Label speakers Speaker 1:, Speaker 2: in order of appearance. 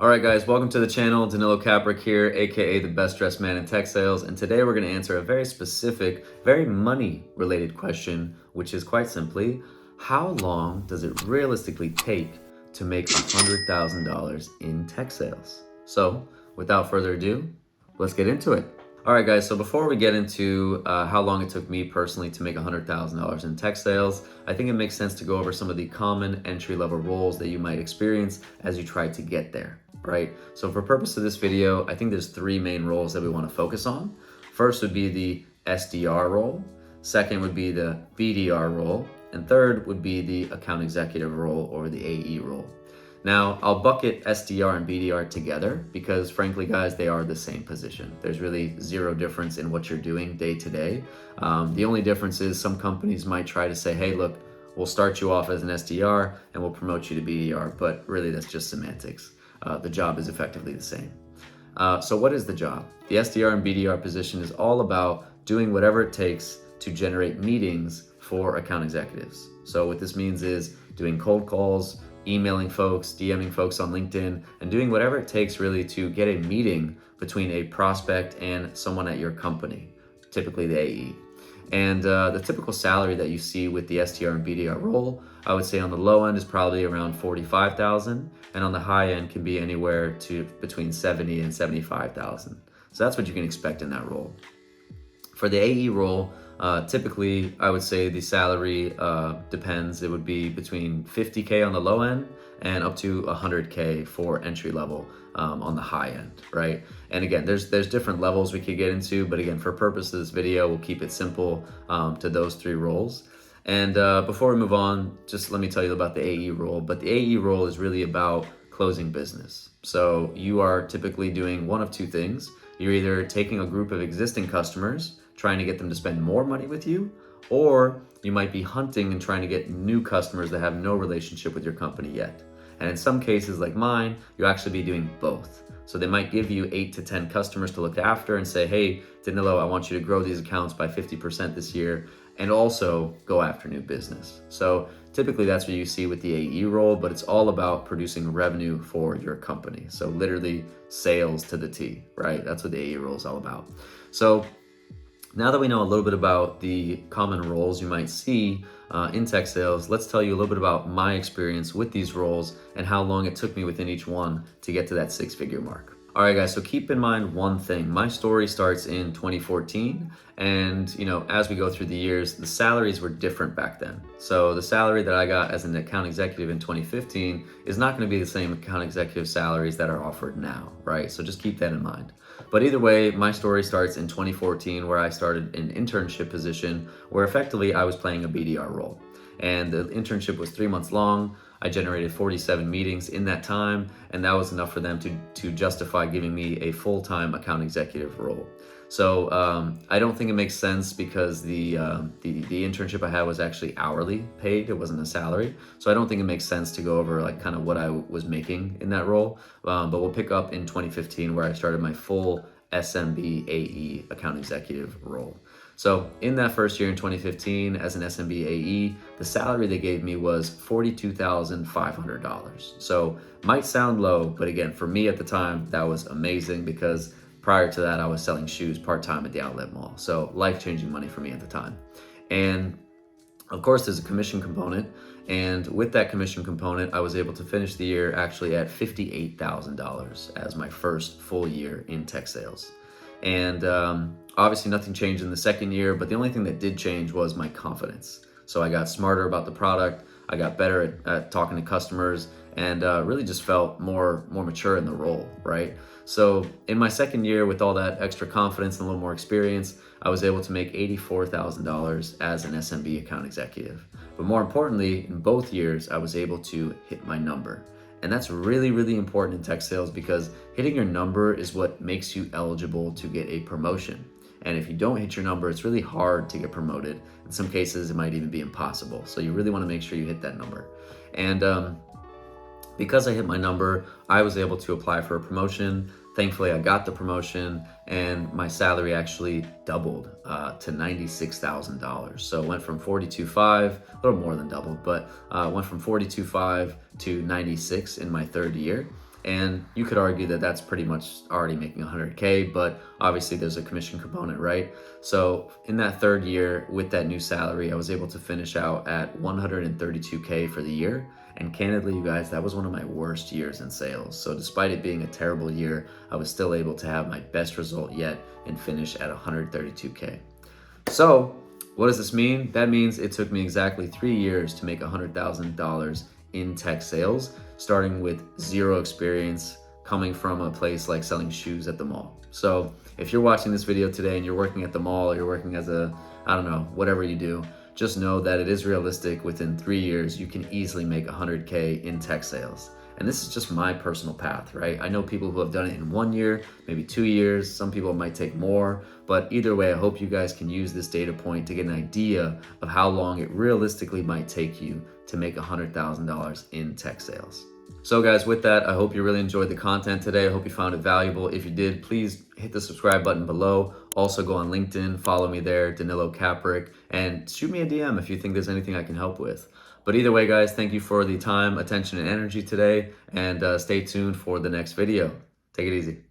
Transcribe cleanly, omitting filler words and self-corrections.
Speaker 1: All right, guys, welcome to the channel. Danilo Caprick here, aka the best dressed man in tech sales. And today we're going to answer a very specific, very money related question, which is quite simply, how long does it realistically take to make $100,000 in tech sales? So without further ado, let's get into it. All right, guys, so before we get into how long it took me personally to make $100,000 in tech sales, I think it makes sense to go over some of the common entry-level roles that you might experience as you try to get there, right? So for purpose of this video, I think there's three main roles that we want to focus on. First would be the SDR role, second would be the BDR role, and third would be the account executive role or the AE role. Now, I'll bucket SDR and BDR together because frankly, guys, they are the same position. There's really zero difference in what you're doing day to day. The only difference is some companies might try to say, hey, look, we'll start you off as an SDR and we'll promote you to BDR, but really that's just semantics. The job is effectively the same. So what is the job? The SDR and BDR position is all about doing whatever it takes to generate meetings for account executives. So what this means is doing cold calls, emailing folks, DMing folks on LinkedIn, and doing whatever it takes really to get a meeting between a prospect and someone at your company, typically the AE. And the typical salary that you see with the SDR and BDR role, I would say on the low end is probably around $45,000, and on the high end can be anywhere to between $70,000 and $75,000. So that's what you can expect in that role. For the AE role, typically, I would say the salary depends. It would be between $50K on the low end and up to $100K for entry level on the high end, right? And again, there's different levels we could get into, but again, for purpose of this video, we'll keep it simple to those three roles. And before we move on, just let me tell you about the AE role. But the AE role is really about closing business. So you are typically doing one of two things. You're either taking a group of existing customers, trying to get them to spend more money with you, or you might be hunting and trying to get new customers that have no relationship with your company yet. And in some cases like mine, you'll actually be doing both. So they might give you 8 to 10 customers to look after and say, hey, Danilo, I want you to grow these accounts by 50% this year and also go after new business. So typically that's what you see with the AE role, but it's all about producing revenue for your company. So literally sales to the T, right? That's what the AE role is all about. So now that we know a little bit about the common roles you might see in tech sales, let's tell you a little bit about my experience with these roles and how long it took me within each one to get to that six-figure mark. All right, guys, so keep in mind one thing. My story starts in 2014, and as we go through the years, the salaries were different back then. So the salary that I got as an account executive in 2015 is not going to be the same account executive salaries that are offered now, right? So just keep that in mind. But either way, my story starts in 2014 where I started an internship position where effectively I was playing a BDR role. And the internship was 3 months long. I generated 47 meetings in that time, and that was enough for them to justify giving me a full-time account executive role. So I don't think it makes sense because the internship I had was actually hourly paid. It wasn't a salary. So I don't think it makes sense to go over like kind of what I was making in that role. But we'll pick up in 2015 where I started my full SMB AE account executive role. So in that first year in 2015 as an SMB AE, the salary they gave me was $42,500. So might sound low, but again, for me at the time, that was amazing because prior to that, I was selling shoes part-time at the outlet mall. So life-changing money for me at the time. And of course, there's a commission component. And with that commission component, I was able to finish the year actually at $58,000 as my first full year in tech sales. And obviously nothing changed in the second year, but the only thing that did change was my confidence. So I got smarter about the product, I got better at talking to customers, and really just felt more mature in the role, right? So in my second year with all that extra confidence and a little more experience, I was able to make $84,000 as an SMB account executive. But more importantly, in both years, I was able to hit my number. And that's really, really important in tech sales because hitting your number is what makes you eligible to get a promotion. And if you don't hit your number, it's really hard to get promoted. In some cases, it might even be impossible. So you really want to make sure you hit that number. And because I hit my number, I was able to apply for a promotion. Thankfully, I got the promotion and my salary actually doubled to $96,000. So it went from $42,500, a little more than doubled, but went from $42,500 to $96,000 in my third year. And you could argue that that's pretty much already making 100K, but obviously there's a commission component, right? So in that third year with that new salary, I was able to finish out at 132K for the year. And candidly, you guys, that was one of my worst years in sales. So despite it being a terrible year, I was still able to have my best result yet and finish at 132K. So what does this mean? That means it took me exactly 3 years to make $100,000 in tech sales, starting with zero experience, coming from a place like selling shoes at the mall. So if you're watching this video today and you're working at the mall, or you're working as a, I don't know, whatever you do, just know that it is realistic. Within 3 years, you can easily make 100K in tech sales. And this is just my personal path, right? I know people who have done it in 1 year, maybe 2 years. Some people might take more, but either way, I hope you guys can use this data point to get an idea of how long it realistically might take you to make $100,000 in tech sales. So guys, with that, I hope you really enjoyed the content today. I hope you found it valuable. If you did, please hit the subscribe button below. Also go on LinkedIn, follow me there, Danilo Kaprick, and shoot me a DM if you think there's anything I can help with. But either way, guys, thank you for the time, attention, and energy today, and stay tuned for the next video. Take it easy.